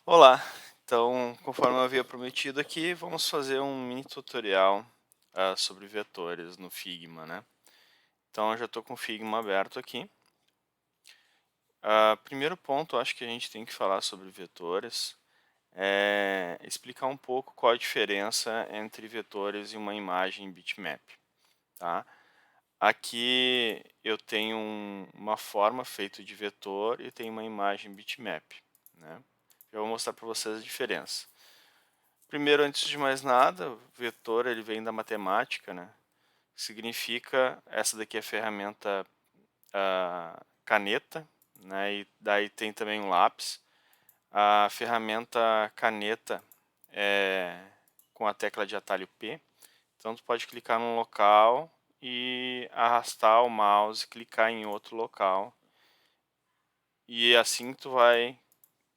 Olá, então conforme eu havia prometido aqui, vamos fazer um mini tutorial sobre vetores no Figma, né? Então eu já estou com o Figma aberto aqui. Primeiro ponto, acho que a gente tem que falar sobre vetores, é explicar um pouco qual a diferença entre vetores e uma imagem bitmap, tá? Aqui eu tenho uma forma feita de vetor e tenho uma imagem bitmap, né? Eu vou mostrar para vocês a diferença. Primeiro, antes de mais nada, o vetor ele vem da matemática, né? Significa, essa daqui é a ferramenta caneta, né? E daí tem também um lápis. A ferramenta caneta é com a tecla de atalho P. Então tu pode clicar num local e arrastar o mouse, clicar em outro local. E assim tu vai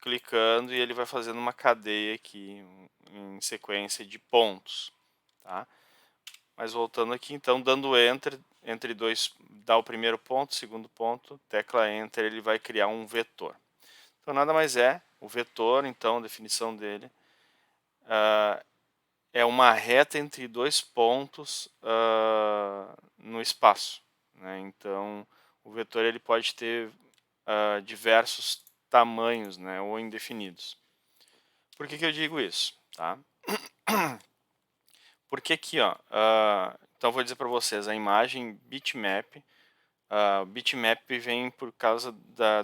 clicando e ele vai fazendo uma cadeia aqui em sequência de pontos, tá? Mas voltando aqui, então, dando Enter, entre dois, dá o primeiro ponto, segundo ponto, tecla Enter, ele vai criar um vetor. Então, nada mais é, o vetor, então, a definição dele, é uma reta entre dois pontos no espaço, né? Então, o vetor ele pode ter diversos tamanhos, né, ou indefinidos. Por que eu digo isso? Tá? Porque aqui, ó, então vou dizer para vocês, a imagem bitmap, bitmap vem por causa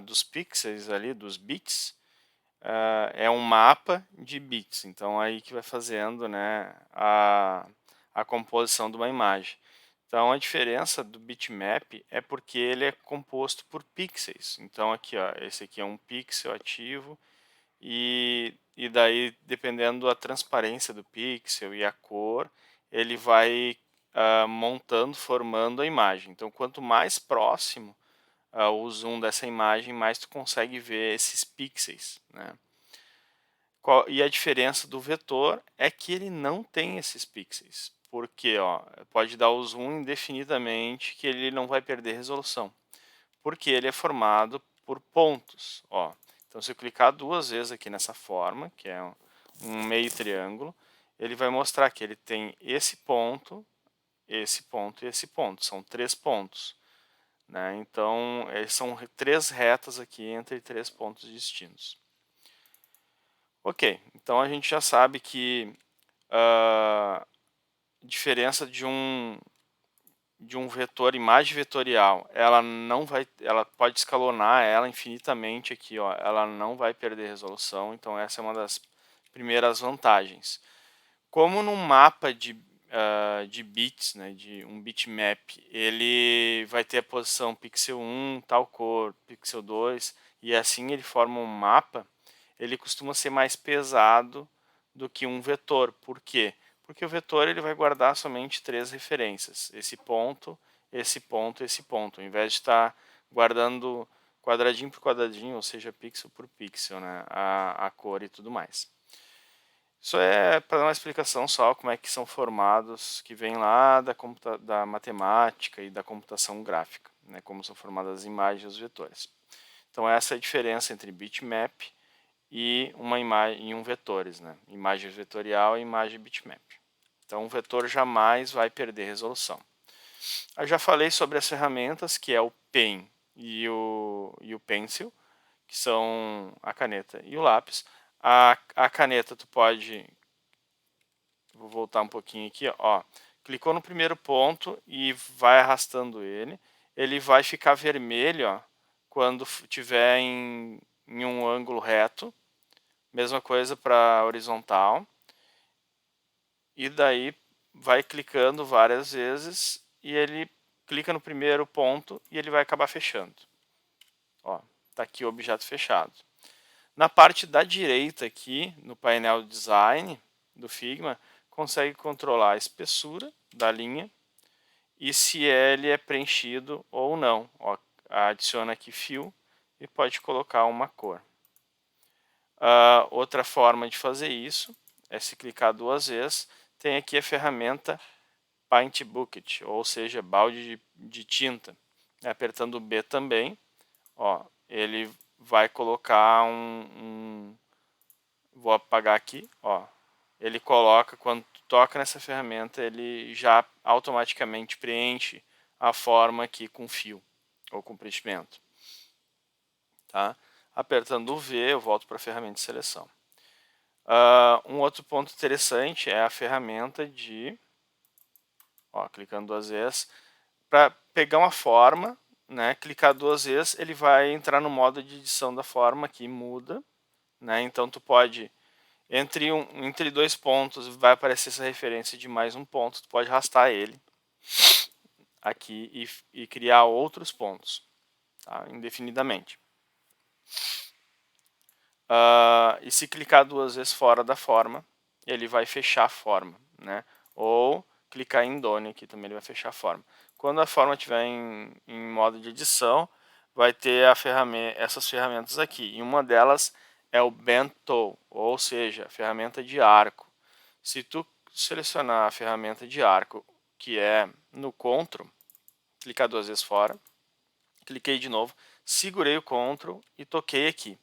dos pixels ali, dos bits, é um mapa de bits, então aí que vai fazendo, né, a composição de uma imagem. Então a diferença do bitmap é porque ele é composto por pixels. Então aqui, ó, esse aqui é um pixel ativo e daí dependendo da transparência do pixel e a cor, ele vai montando, formando a imagem. Então quanto mais próximo o zoom dessa imagem, mais tu consegue ver esses pixels, né? E a diferença do vetor é que ele não tem esses pixels. Porque ó, pode dar o zoom indefinidamente que ele não vai perder resolução. Porque ele é formado por pontos. Ó. Então se eu clicar duas vezes aqui nessa forma, que é um meio triângulo, ele vai mostrar que ele tem esse ponto e esse ponto. São três pontos. Né? Então são três retas aqui entre três pontos distintos. Ok, então a gente já sabe que a diferença de um vetor, imagem vetorial, ela não vai, ela pode escalonar ela infinitamente aqui, ó, ela não vai perder resolução, então essa é uma das primeiras vantagens. Como num mapa de bits, né, de um bitmap, ele vai ter a posição pixel 1, tal cor, pixel 2, e assim ele forma um mapa, ele costuma ser mais pesado do que um vetor. Por quê? Porque o vetor ele vai guardar somente três referências, esse ponto, esse ponto, esse ponto, ao invés de estar guardando quadradinho por quadradinho, ou seja, pixel por pixel, né, a cor e tudo mais. Isso é para dar uma explicação só como é que são formados, que vem lá da matemática e da computação gráfica, né, como são formadas as imagens e os vetores. Então essa é a diferença entre bitmap e uma imagem e um vetores, né? Imagem vetorial e imagem bitmap. Então o vetor jamais vai perder resolução. Eu já falei sobre as ferramentas, que é o pen e o pencil, que são a caneta e o lápis. A caneta tu pode, vou voltar um pouquinho aqui, ó, clicou no primeiro ponto e vai arrastando ele vai ficar vermelho, ó, quando tiver em um ângulo reto, mesma coisa para horizontal, e daí vai clicando várias vezes e ele clica no primeiro ponto e ele vai acabar fechando. Ó, tá aqui o objeto fechado. Na parte da direita aqui, no painel Design do Figma, consegue controlar a espessura da linha e se ele é preenchido ou não. Ó, adiciona aqui fio e pode colocar uma cor. Outra forma de fazer isso é se clicar duas vezes, tem aqui a ferramenta Paint Bucket, ou seja, balde de tinta. Apertando B também, ó, ele vai colocar vou apagar aqui, ó. Ele coloca, quando tu toca nessa ferramenta, ele já automaticamente preenche a forma aqui com fio ou com preenchimento. Tá? Apertando o V, eu volto para a ferramenta de seleção. Um outro ponto interessante é a ferramenta de, ó, clicando 2 vezes, para pegar uma forma, né, clicar 2 vezes, ele vai entrar no modo de edição da forma, aqui muda, né, então tu pode, entre 2 pontos, vai aparecer essa referência de mais um ponto, tu pode arrastar ele aqui e criar outros pontos, tá, indefinidamente. E se clicar 2 vezes fora da forma, ele vai fechar a forma, né? Ou clicar em Done aqui também ele vai fechar a forma. Quando a forma estiver em modo de edição, vai ter essas ferramentas aqui. E uma delas é o Bend Tool, ou seja, a ferramenta de arco. Se tu selecionar a ferramenta de arco, que é no Ctrl, clicar 2 vezes fora, cliquei de novo, segurei o Ctrl e toquei aqui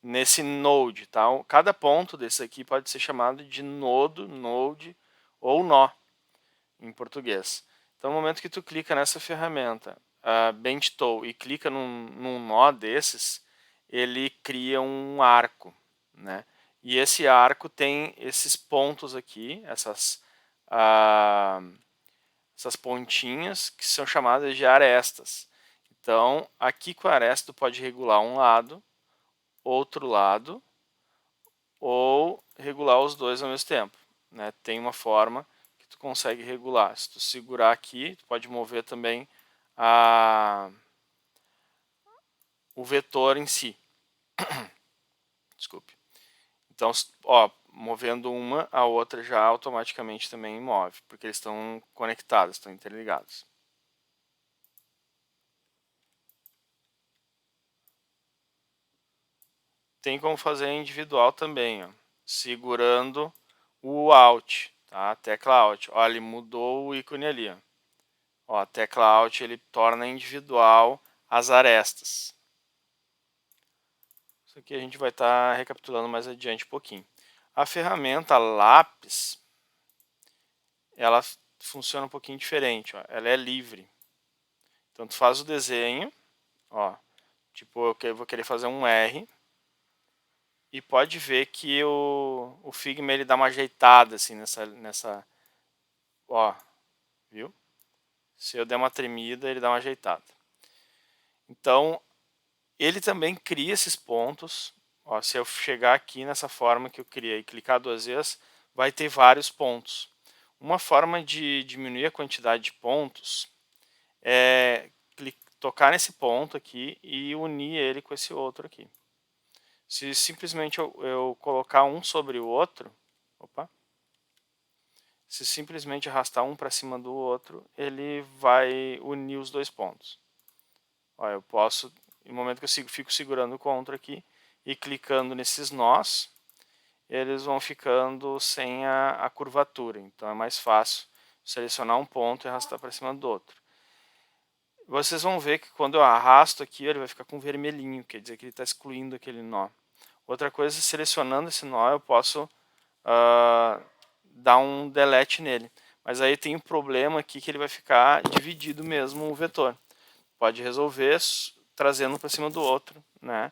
nesse node, tá? Cada ponto desse aqui pode ser chamado de nodo, node ou nó em português. Então, no momento que tu clica nessa ferramenta, Bend Tool, e clica num nó desses, ele cria um arco, né? E esse arco tem esses pontos aqui, essas pontinhas que são chamadas de arestas. Então, aqui com a aresta tu pode regular um lado, outro lado, ou regular os dois ao mesmo tempo, né? Tem uma forma que tu consegue regular. Se tu segurar aqui, tu pode mover também o vetor em si. Desculpe. Então, ó, movendo uma, a outra já automaticamente também move, porque eles estão conectados, estão interligados. Tem como fazer individual também, ó, segurando o Alt, tá? A tecla Alt. Olha, ele mudou o ícone ali, ó. Ó, a tecla Alt ele torna individual as arestas. Isso aqui a gente vai estar recapitulando mais adiante um pouquinho. A ferramenta lápis, ela funciona um pouquinho diferente, ó. Ela é livre. Então tu faz o desenho, ó, tipo eu vou querer fazer um R, e pode ver que o Figma ele dá uma ajeitada assim nessa, ó, viu? Se eu der uma tremida, ele dá uma ajeitada. Então, ele também cria esses pontos. Ó, se eu chegar aqui nessa forma que eu criei e clicar 2 vezes, vai ter vários pontos. Uma forma de diminuir a quantidade de pontos é tocar nesse ponto aqui e unir ele com esse outro aqui. Se simplesmente eu colocar um sobre o outro, opa, se simplesmente arrastar um para cima do outro, ele vai unir os dois pontos. Ó, eu posso, no momento que eu fico segurando o Ctrl aqui e clicando nesses nós, eles vão ficando sem a curvatura. Então é mais fácil selecionar um ponto e arrastar para cima do outro. Vocês vão ver que quando eu arrasto aqui, ele vai ficar com vermelhinho, quer dizer que ele está excluindo aquele nó. Outra coisa, selecionando esse nó, eu posso dar um delete nele. Mas aí tem um problema aqui que ele vai ficar dividido mesmo o vetor. Pode resolver trazendo um para cima do outro, né?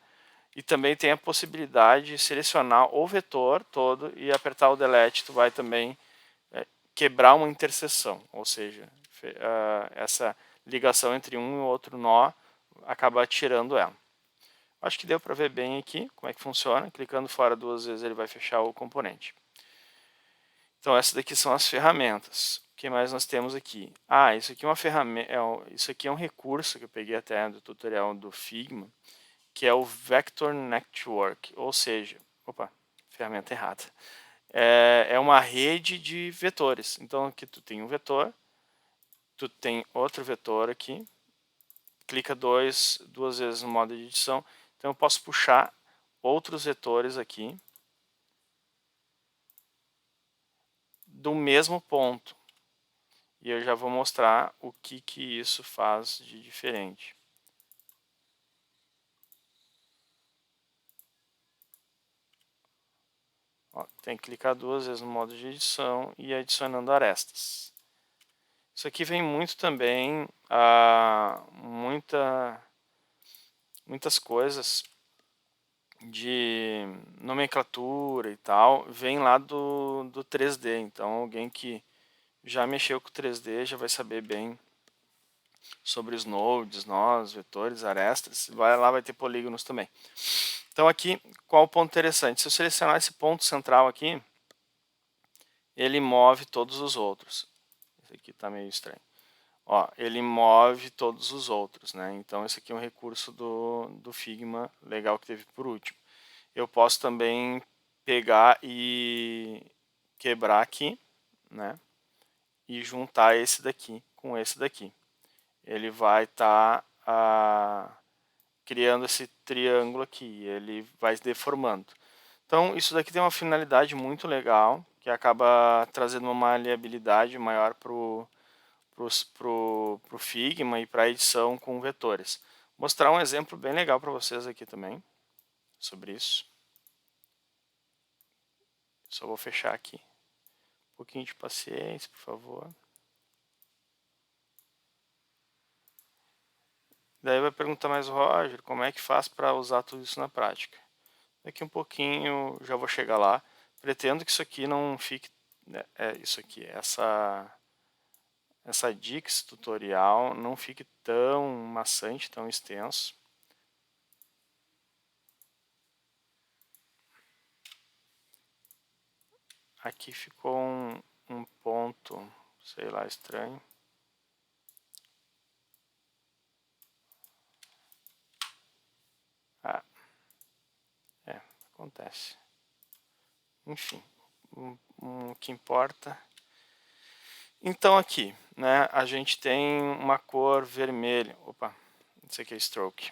E também tem a possibilidade de selecionar o vetor todo e apertar o delete, tu vai também quebrar uma interseção, ou seja, essa ligação entre um e outro nó acaba tirando ela. Acho que deu para ver bem aqui como é que funciona. Clicando fora 2 vezes ele vai fechar o componente. Então essas daqui são as ferramentas. O que mais nós temos aqui? Isso aqui é uma ferramenta, isso aqui é um recurso que eu peguei até do tutorial do Figma, que é o Vector Network, ou seja, ferramenta errada. É uma rede de vetores. Então aqui tu tem um vetor, tu tem outro vetor aqui, clica duas vezes no modo de edição, então eu posso puxar outros vetores aqui do mesmo ponto. E eu já vou mostrar o que isso faz de diferente. Ó, tem que clicar 2 vezes no modo de edição e adicionando arestas. Isso aqui vem muito também muitas coisas de nomenclatura e tal, vem lá do 3D. Então alguém que já mexeu com 3D já vai saber bem sobre os nodes, nós, vetores, arestas. Vai lá, vai ter polígonos também. Então aqui, qual o ponto interessante? Se eu selecionar esse ponto central aqui, ele move todos os outros. Esse aqui está meio estranho. Ó, ele move todos os outros, né? Então esse aqui é um recurso do Figma legal que teve por último. Eu posso também pegar e quebrar aqui, né? E juntar esse daqui com esse daqui. Ele vai estar criando esse triângulo aqui, ele vai se deformando. Então isso daqui tem uma finalidade muito legal, que acaba trazendo uma maleabilidade maior para o Figma e para a edição com vetores. Vou mostrar um exemplo bem legal para vocês aqui também, sobre isso. Só vou fechar aqui. Um pouquinho de paciência, por favor. Daí vai perguntar mais, Roger, como é que faz para usar tudo isso na prática? Daqui um pouquinho já vou chegar lá. Pretendo que isso aqui não fique, né, isso aqui, essa dica, esse tutorial não fique tão maçante, tão extenso. Aqui ficou um ponto, sei lá, estranho. Ah, acontece. Enfim, o que importa. Então aqui, né, a gente tem uma cor vermelha. Opa, isso aqui é stroke.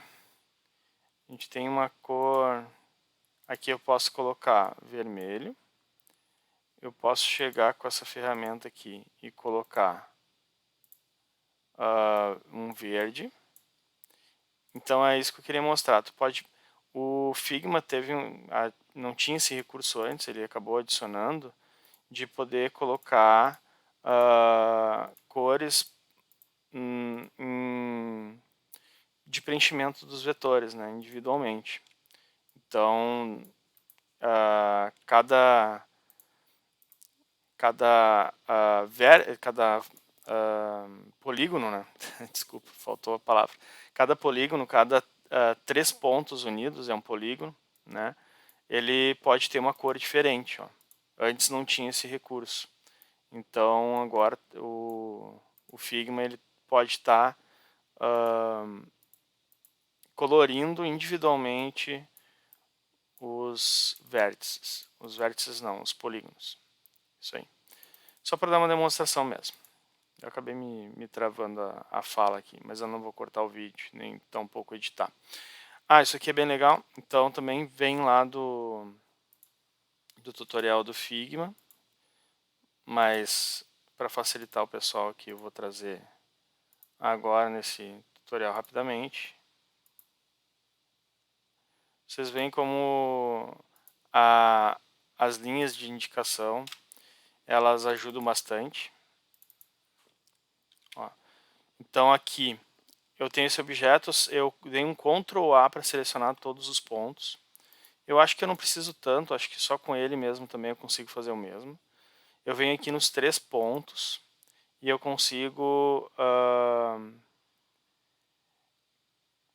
A gente tem uma cor. Aqui eu posso colocar vermelho. Eu posso chegar com essa ferramenta aqui e colocar um verde. Então é isso que eu queria mostrar. O Figma não tinha esse recurso antes, ele acabou adicionando, de poder colocar cores de preenchimento dos vetores, né, individualmente. Então, cada polígono, né? Desculpa, faltou a palavra. Cada polígono, cada 3 pontos unidos é um polígono, né? Ele pode ter uma cor diferente, ó. Antes não tinha esse recurso. Então agora o Figma ele pode estar colorindo individualmente os vértices não, os polígonos. Isso aí. Só para dar uma demonstração mesmo. Eu acabei me travando a fala aqui, mas eu não vou cortar o vídeo, nem tampouco editar. Isso aqui é bem legal. Então também vem lá do tutorial do Figma, mas para facilitar o pessoal aqui eu vou trazer agora nesse tutorial rapidamente. Vocês veem como as linhas de indicação elas ajudam bastante. Ó. Então aqui eu tenho esse objeto, eu dei um Ctrl A para selecionar todos os pontos. Eu acho que eu não preciso tanto, acho que só com ele mesmo também eu consigo fazer o mesmo. Eu venho aqui nos 3 pontos e eu consigo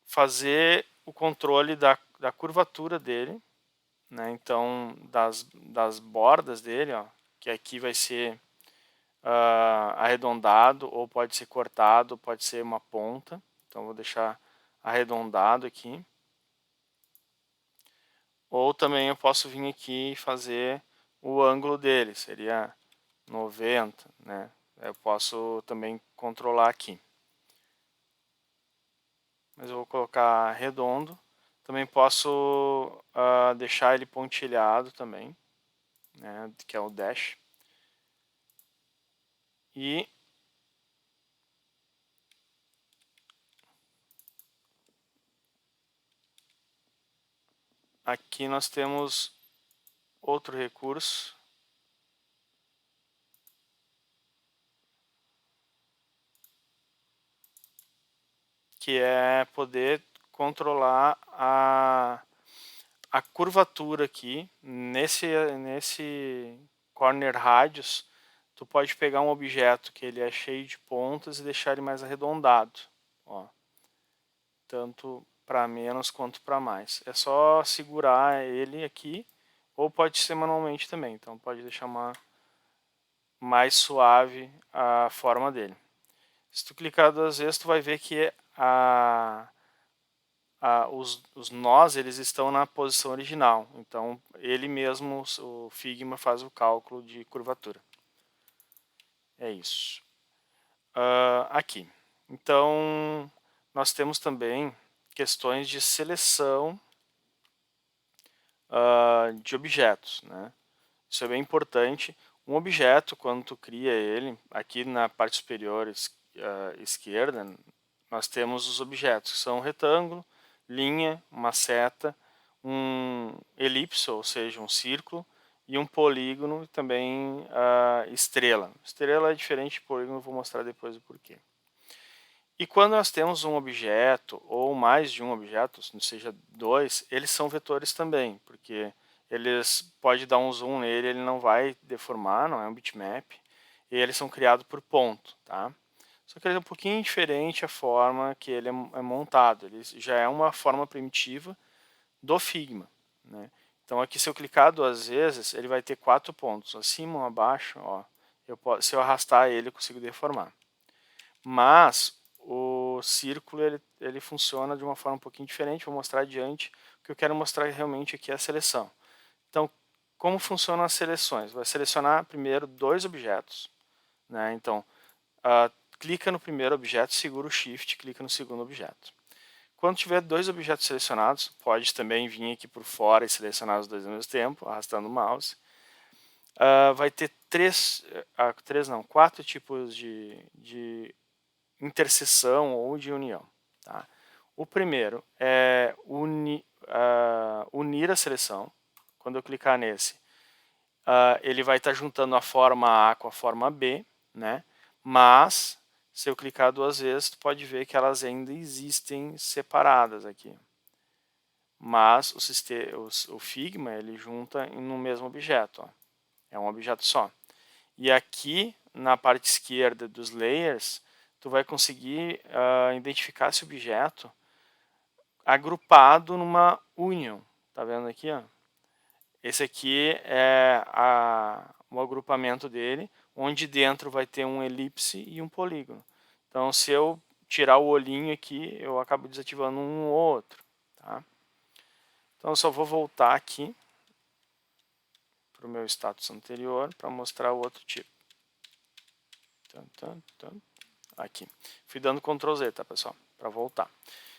fazer o controle da curvatura dele, né? Então das bordas dele, ó, que aqui vai ser arredondado ou pode ser cortado, pode ser uma ponta. Então vou deixar arredondado aqui. Ou também eu posso vir aqui e fazer o ângulo dele, seria 90, né? Eu posso também controlar aqui. Mas eu vou colocar redondo. Também posso deixar ele pontilhado também, né? Que é o dash. E aqui nós temos outro recurso, que é poder controlar a curvatura aqui. Nesse corner radius, tu pode pegar um objeto que ele é cheio de pontas e deixar ele mais arredondado, ó, tanto para menos quanto para mais. É só segurar ele aqui, ou pode ser manualmente também, então pode deixar mais suave a forma dele. Se tu clicar 2 vezes, tu vai ver que os nós eles estão na posição original. Então, ele mesmo, o Figma, faz o cálculo de curvatura. É isso. Aqui. Então, nós temos também questões de seleção de objetos, né? Isso é bem importante. Um objeto, quando tu cria ele, aqui na parte superior esquerda, nós temos os objetos, que são um retângulo, linha, uma seta, um elipse, ou seja, um círculo, e um polígono e também estrela. Estrela é diferente de polígono, vou mostrar depois o porquê. E quando nós temos um objeto, ou mais de um objeto, seja dois, eles são vetores também, porque eles pode dar um zoom nele, ele não vai deformar, não é um bitmap, e eles são criados por ponto, tá? Só que ele é um pouquinho diferente a forma que ele é montado, ele já é uma forma primitiva do Figma, né? Então aqui se eu clicar 2 vezes, ele vai ter 4 pontos, acima ou abaixo, ó. Se eu arrastar ele, eu consigo deformar. Mas o círculo ele funciona de uma forma um pouquinho diferente, vou mostrar adiante. O que eu quero mostrar realmente aqui é a seleção. Então, como funcionam as seleções? Vai selecionar primeiro 2 objetos, né? Então, clica no primeiro objeto, segura o Shift, clica no segundo objeto. Quando tiver 2 objetos selecionados, pode também vir aqui por fora e selecionar os 2 ao mesmo tempo, arrastando o mouse. Vai ter 4 tipos de interseção ou de união. Tá? O primeiro é unir a seleção. Quando eu clicar nesse, ele vai estar juntando a forma A com a forma B, né? Mas se eu clicar 2 vezes, tu pode ver que elas ainda existem separadas aqui. Mas o Figma ele junta no mesmo objeto, ó. É um objeto só. E aqui na parte esquerda dos layers, tu vai conseguir identificar esse objeto agrupado numa union. Tá vendo aqui, ó? Esse aqui é o agrupamento dele, onde dentro vai ter um elipse e um polígono. Então, se eu tirar o olhinho aqui, eu acabo desativando um ou outro. Tá? Então, eu só vou voltar aqui para o meu status anterior para mostrar o outro tipo. Aqui. Fui dando Ctrl Z, tá, pessoal? Para voltar.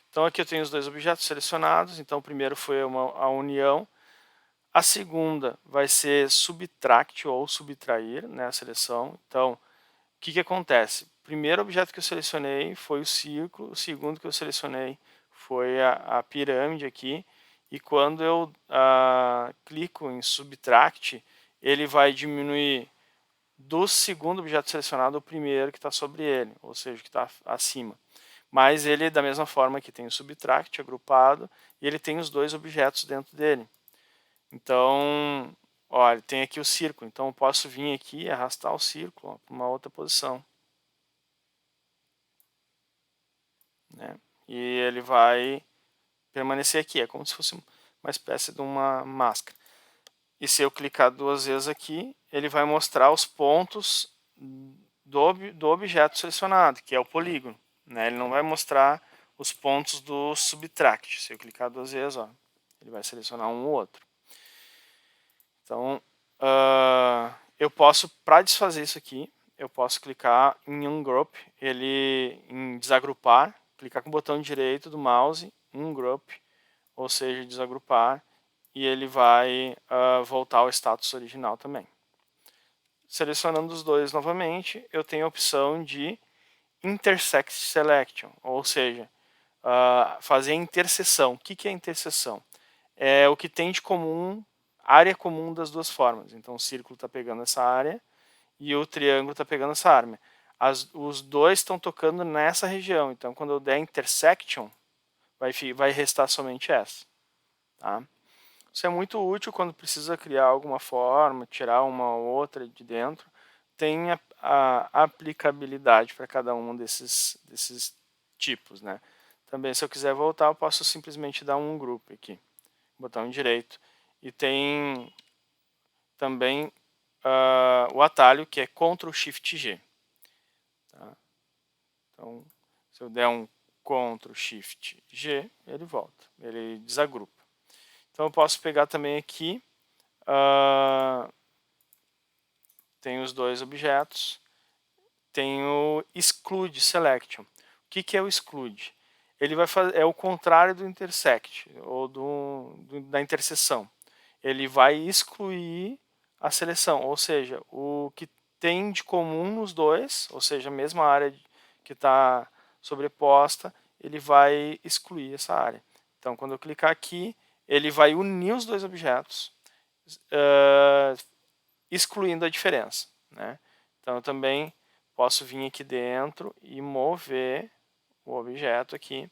Então, aqui eu tenho os 2 objetos selecionados. Então, o primeiro foi a união. A segunda vai ser subtract ou subtrair, né, a seleção. Então, o que acontece? O primeiro objeto que eu selecionei foi o círculo, o segundo que eu selecionei foi a pirâmide aqui, e quando eu clico em subtract, ele vai diminuir do segundo objeto selecionado o primeiro que está sobre ele, ou seja, que está acima. Mas ele, da mesma forma que tem o subtract agrupado, e ele tem os 2 objetos dentro dele. Então, olha, tem aqui o círculo. Então, eu posso vir aqui e arrastar o círculo para uma outra posição. Né? E ele vai permanecer aqui. É como se fosse uma espécie de uma máscara. E se eu clicar 2 vezes aqui, ele vai mostrar os pontos do objeto selecionado, que é o polígono. Né? Ele não vai mostrar os pontos do subtract. Se eu clicar 2 vezes, ó, ele vai selecionar um ou outro. Então, eu posso, para desfazer isso aqui, eu posso clicar em Ungroup, em desagrupar, clicar com o botão direito do mouse, Ungroup, ou seja, desagrupar, e ele vai voltar ao status original também. Selecionando os 2 novamente, eu tenho a opção de Intersect Selection, ou seja, fazer a interseção. O que é interseção? É o que tem de comum área comum das duas formas. Então o círculo está pegando essa área e o triângulo está pegando essa área. Os dois estão tocando nessa região, então quando eu der intersection, vai restar somente essa. Tá? Isso é muito útil quando precisa criar alguma forma, tirar uma ou outra de dentro. Tem a aplicabilidade para cada um desses tipos. Né? Também, se eu quiser voltar, eu posso simplesmente dar um grupo aqui, botão direito. E tem também o atalho que é Ctrl Shift G. Tá? Então, se eu der um Ctrl Shift G, ele volta, ele desagrupa. Então eu posso pegar também aqui, tem os dois objetos, tem o Exclude Selection. O que é o Exclude? Ele vai fazer, é o contrário do Intersect, ou da interseção. Ele vai excluir a seleção, ou seja, o que tem de comum nos dois, ou seja, a mesma área que está sobreposta, ele vai excluir essa área. Então, quando eu clicar aqui, ele vai unir os dois objetos, excluindo a diferença. Né? Então, eu também posso vir aqui dentro e mover o objeto aqui,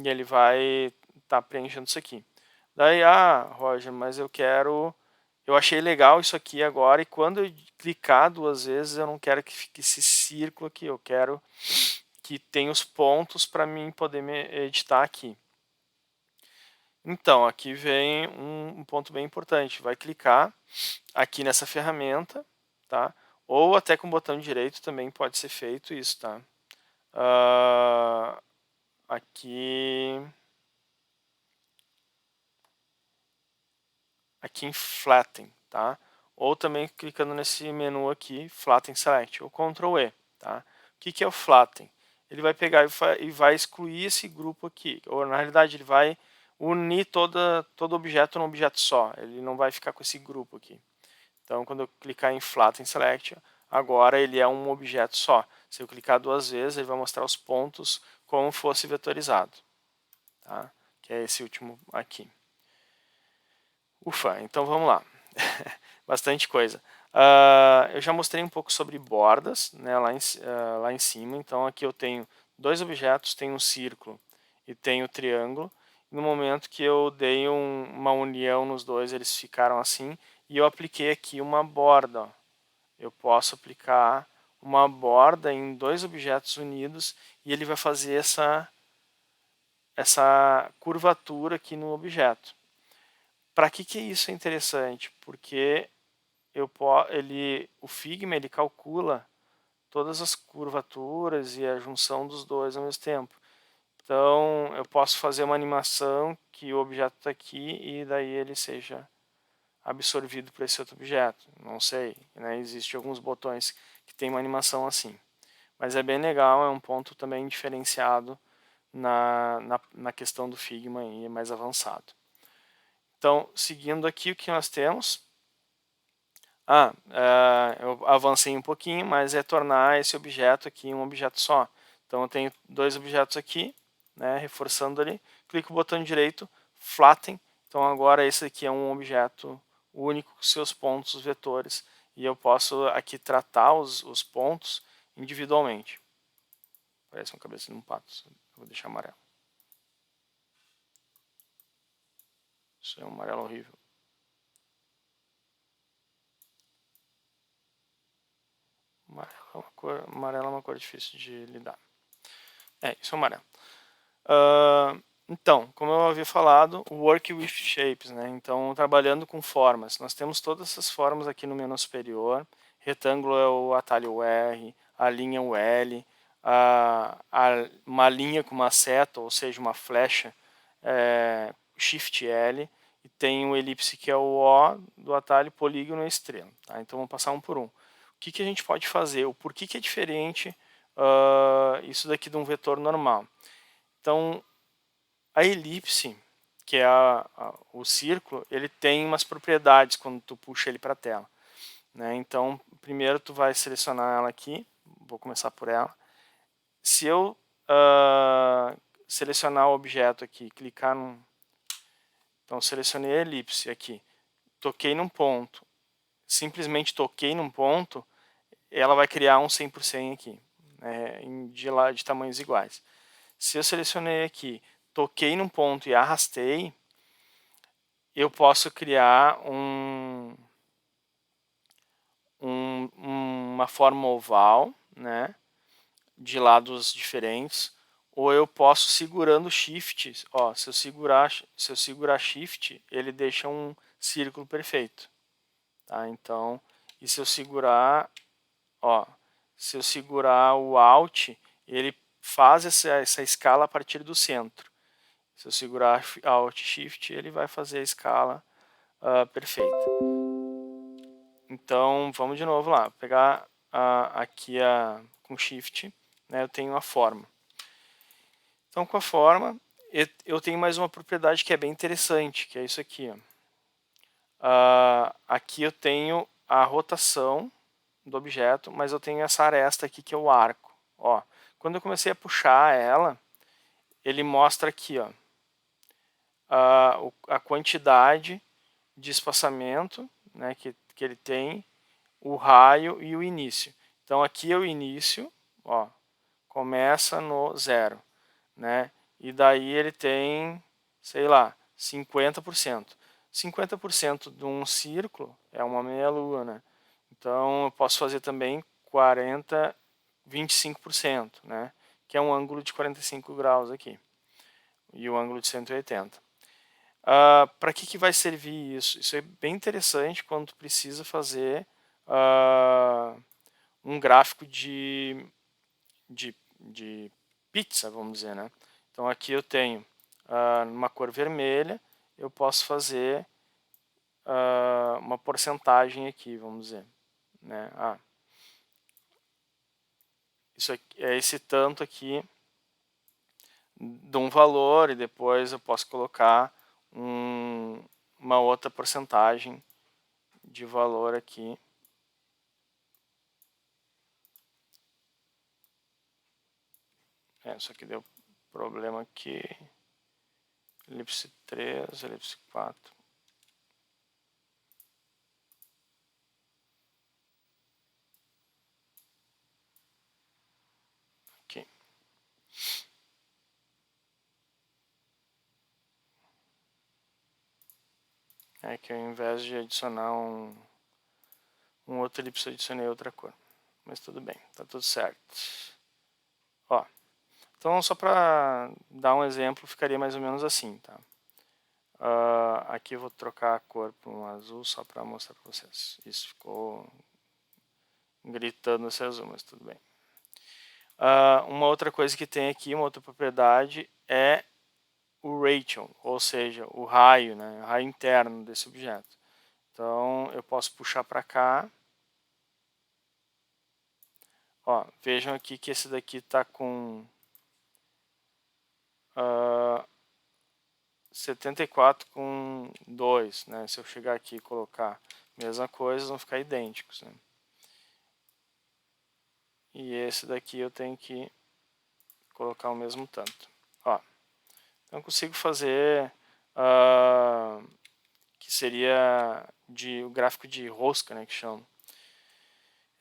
e ele vai estar preenchendo isso aqui. Daí, Roger, mas eu achei legal isso aqui agora, e quando eu clicar duas vezes, eu não quero que fique esse círculo aqui, eu quero que tenha os pontos para mim poder me editar aqui. Então, aqui vem um ponto bem importante. Vai clicar aqui nessa ferramenta, tá? Ou até com o botão direito também pode ser feito isso, tá? Aqui em Flatten, tá? Ou também clicando nesse menu aqui, Flatten Select, ou Ctrl E, tá? O que é o Flatten? Ele vai pegar e vai excluir esse grupo aqui, ou na realidade ele vai unir todo objeto num objeto só, ele não vai ficar com esse grupo aqui. Então, quando eu clicar em Flatten Select, agora ele é um objeto só. Se eu clicar duas vezes, ele vai mostrar os pontos como fosse vetorizado, tá? Que é esse último aqui. Ufa, então vamos lá. Bastante coisa. Eu já mostrei um pouco sobre bordas, né, lá em cima. Então aqui eu tenho dois objetos, tenho um círculo e tenho o triângulo. No momento que eu dei uma união nos dois, eles ficaram assim. E eu apliquei aqui uma borda. Ó. Eu posso aplicar uma borda em dois objetos unidos e ele vai fazer essa curvatura aqui no objeto. Para que isso é interessante? Porque o Figma ele calcula todas as curvaturas e a junção dos dois ao mesmo tempo. Então, eu posso fazer uma animação que o objeto está aqui e daí ele seja absorvido por esse outro objeto. Não sei, né? Existem alguns botões que tem uma animação assim. Mas é bem legal, é um ponto também diferenciado na questão do Figma e é mais avançado. Então, seguindo aqui o que nós temos, eu avancei um pouquinho, mas é tornar esse objeto aqui um objeto só. Então eu tenho dois objetos aqui, né, reforçando ali, clico no botão direito, Flatten, então agora esse aqui é um objeto único com seus pontos vetores, e eu posso aqui tratar os pontos individualmente. Parece uma cabeça de um pato, vou deixar amarelo. Isso é um amarelo horrível. Amarelo é uma cor difícil de lidar. Isso é amarelo. Então, como eu havia falado, Work with Shapes, né? Então, trabalhando com formas. Nós temos todas essas formas aqui no menu superior. Retângulo é o atalho R, a linha é o L, uma linha com uma seta, ou seja, uma flecha, Shift L, e tem o elipse que é o O do atalho polígono e estrela. Tá? Então, vamos passar um por um. O que a gente pode fazer? O porquê que é diferente isso daqui de um vetor normal? Então, a elipse, que é o círculo, ele tem umas propriedades quando tu puxa ele para a tela. Né? Então, primeiro tu vai selecionar ela aqui, vou começar por ela. Se eu selecionar o objeto aqui, clicar no... Então, selecionei a elipse aqui. toquei num ponto, simplesmente toquei num ponto, ela vai criar um 100% aqui, né, de tamanhos iguais. Se eu selecionei aqui, toquei num ponto e arrastei, eu posso criar uma forma oval, né, de lados diferentes, ou eu posso segurando Shift, ó, se eu segurar Shift, ele deixa um círculo perfeito, tá? Então, e se eu segurar, ó, se eu segurar o Alt, ele faz essa escala a partir do centro. Se eu segurar Alt Shift, ele vai fazer a escala perfeita. Então, vamos de novo lá. Vou pegar aqui com Shift, né, eu tenho a forma. Então, com a forma, eu tenho mais uma propriedade que é bem interessante, que é isso aqui. Ó. Aqui eu tenho a rotação do objeto, mas eu tenho essa aresta aqui que é o arco. Ó, quando eu comecei a puxar ela, ele mostra aqui ó, a quantidade de espaçamento, né, que ele tem, o raio e o início. Então aqui é o início, ó, começa no 0, né? E daí ele tem, sei lá, 50%. 50% de um círculo é uma meia-lua, né? Então eu posso fazer também 25%, né? Que é um ângulo de 45 graus aqui. E o ângulo de 180. Para que vai servir isso? Isso é bem interessante quando tu precisa fazer um gráfico de pizza, vamos dizer, né? Então aqui eu tenho uma cor vermelha, eu posso fazer uma porcentagem aqui, vamos dizer, né? Isso aqui, é esse tanto aqui de um valor e depois eu posso colocar uma outra porcentagem de valor aqui. Isso aqui deu problema aqui. Elipse 3, elipse 4. Aqui. É que ao invés de adicionar um outro elipse, eu adicionei outra cor. Mas tudo bem, tá tudo certo. Ó, então só para dar um exemplo, ficaria mais ou menos assim, tá? Aqui eu vou trocar a cor para um azul só para mostrar para vocês. Isso ficou gritando esse azul, mas tudo bem. Uma outra coisa que tem aqui, uma outra propriedade é o ratio, ou seja, o raio, né, o raio interno desse objeto. Então eu posso puxar para cá. Ó, vejam aqui que esse daqui está com 74,2, né? Se eu chegar aqui e colocar a mesma coisa, vão ficar idênticos, né? E esse daqui eu tenho que colocar o mesmo tanto. Ó, então eu consigo fazer que seria o gráfico de rosca, né, que chama.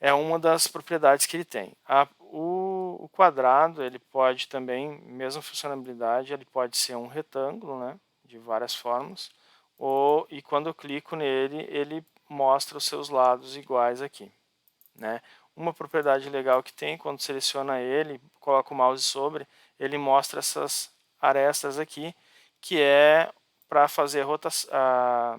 É uma das propriedades que ele tem. O quadrado, ele pode também, mesma funcionalidade, ele pode ser um retângulo, né, de várias formas, e quando eu clico nele, ele mostra os seus lados iguais aqui, né. Uma propriedade legal que tem, quando seleciona ele, coloca o mouse sobre, ele mostra essas arestas aqui, que é para fazer a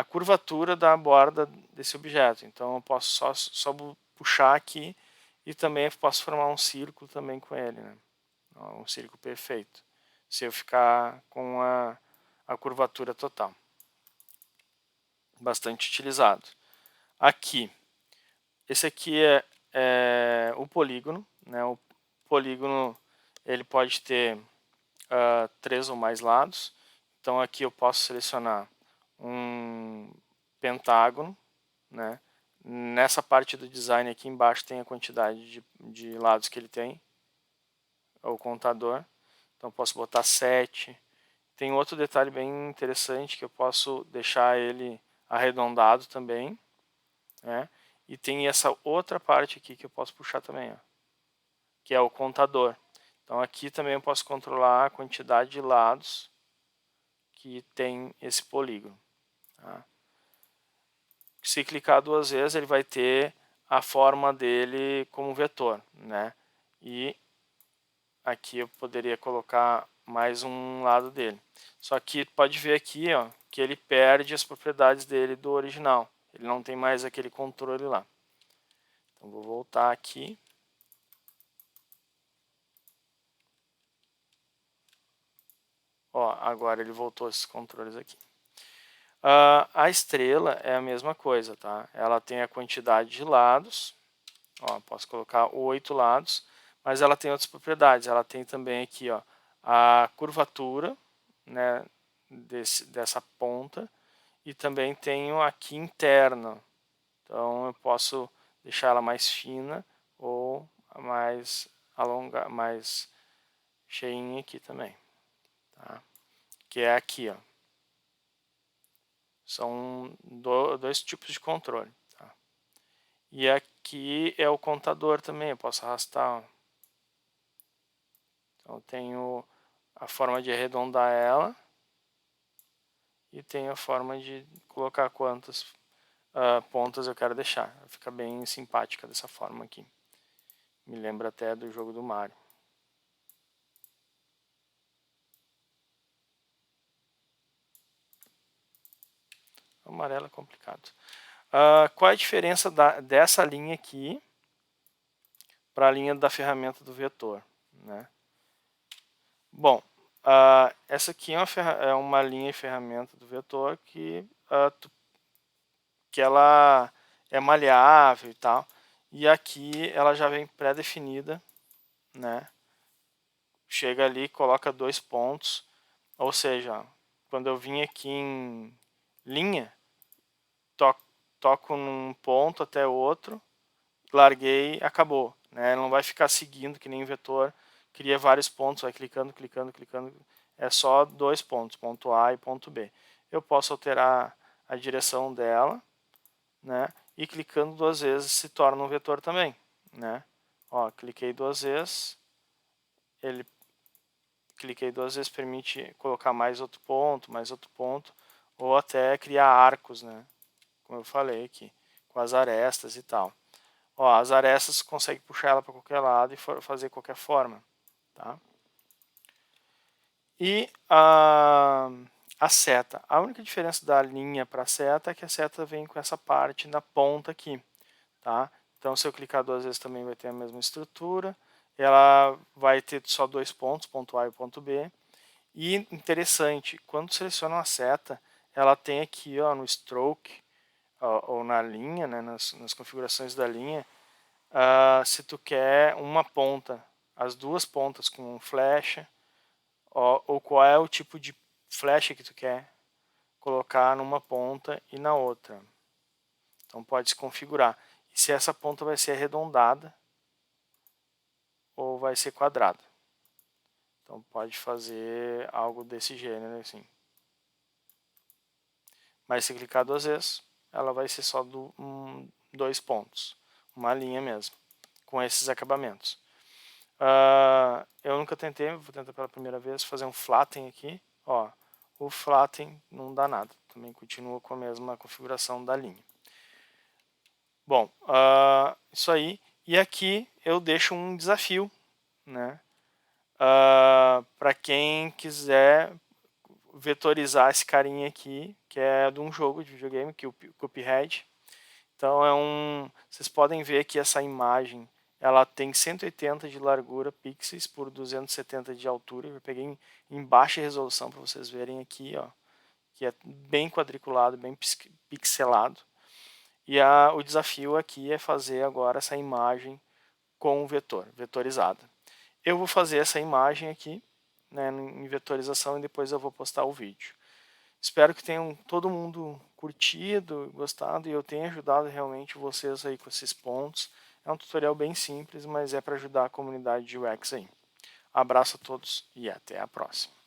curvatura da borda desse objeto. Então eu posso só puxar aqui e também posso formar um círculo também com ele, né? Um círculo perfeito, se eu ficar com a curvatura total. Bastante utilizado. Aqui, esse aqui é o polígono, né? O polígono ele pode ter 3 ou mais lados. Então aqui eu posso selecionar um pentágono, né? Nessa parte do design aqui embaixo tem a quantidade de lados que ele tem, o contador. Então posso botar 7. Tem outro detalhe bem interessante que eu posso deixar ele arredondado também, né? E tem essa outra parte aqui que eu posso puxar também, ó, que é o contador. Então aqui também eu posso controlar a quantidade de lados que tem esse polígono. Tá? Se clicar 2 vezes, ele vai ter a forma dele como vetor, né? E aqui eu poderia colocar mais um lado dele. Só que pode ver aqui, ó, que ele perde as propriedades dele do original. Ele não tem mais aquele controle lá. Então vou voltar aqui. Ó, agora ele voltou esses controles aqui. A estrela é a mesma coisa, tá? Ela tem a quantidade de lados. Ó, posso colocar 8 lados, mas ela tem outras propriedades. Ela tem também aqui, ó, a curvatura, né, dessa ponta, e também tenho aqui interna. Então eu posso deixar ela mais fina ou mais alonga, mais cheinha aqui também, tá? Que é aqui, ó. São dois tipos de controle, tá? E aqui é o contador também, eu posso arrastar, ó. Então eu tenho a forma de arredondar ela e tenho a forma de colocar quantas pontas eu quero deixar. Fica bem simpática dessa forma aqui. Me lembra até do jogo do Mario. O amarelo é complicado. Qual é a diferença dessa linha aqui para a linha da ferramenta do vetor, né? Bom, essa aqui é uma linha e ferramenta do vetor que ela é maleável e tal. E aqui ela já vem pré-definida, né? Chega ali, coloca 2 pontos, ou seja, quando eu vim aqui em linha, toco num ponto até outro, larguei, acabou, né? Ele não vai ficar seguindo que nem vetor, cria vários pontos, vai clicando, clicando, clicando, é só 2 pontos, ponto A e ponto B. Eu posso alterar a direção dela, né? E clicando 2 vezes se torna um vetor também, né? Ó, cliquei 2 vezes, ele cliquei 2 vezes permite colocar mais outro ponto, ou até criar arcos, né? Como eu falei aqui, com as arestas e tal. Ó, as arestas consegue puxar ela para qualquer lado e fazer qualquer forma, tá? E a seta. A única diferença da linha para a seta é que a seta vem com essa parte na ponta aqui, tá? Então, se eu clicar 2 vezes também vai ter a mesma estrutura. Ela vai ter só 2 pontos, ponto A e ponto B. E interessante, quando seleciona a seta, ela tem aqui, ó, no stroke, ou na linha, né, nas configurações da linha, se tu quer uma ponta, as 2 pontas com flecha, ou qual é o tipo de flecha que tu quer colocar numa ponta e na outra. Então pode se configurar. E se essa ponta vai ser arredondada ou vai ser quadrada. Então pode fazer algo desse gênero assim. Mas se clicar 2 vezes, ela vai ser só 2 pontos. Uma linha mesmo, com esses acabamentos. Eu nunca tentei, vou tentar pela primeira vez, fazer um flatten aqui. Ó, o flatten não dá nada, também continua com a mesma configuração da linha. Bom, isso aí. E aqui eu deixo um desafio, né? Para quem quiser vetorizar esse carinha aqui, que é de um jogo de videogame, que é o Cuphead. Então vocês podem ver que essa imagem, ela tem 180 de largura pixels por 270 de altura. Eu peguei em baixa resolução para vocês verem aqui, ó, que é bem quadriculado, bem pixelado. E o desafio aqui é fazer agora essa imagem com vetor, vetorizada. Eu vou fazer essa imagem aqui, né, em vetorização, e depois eu vou postar o vídeo. Espero que tenham todo mundo curtido, gostado, e eu tenha ajudado realmente vocês aí com esses pontos. É um tutorial bem simples, mas é para ajudar a comunidade de UX aí. Abraço a todos e até a próxima.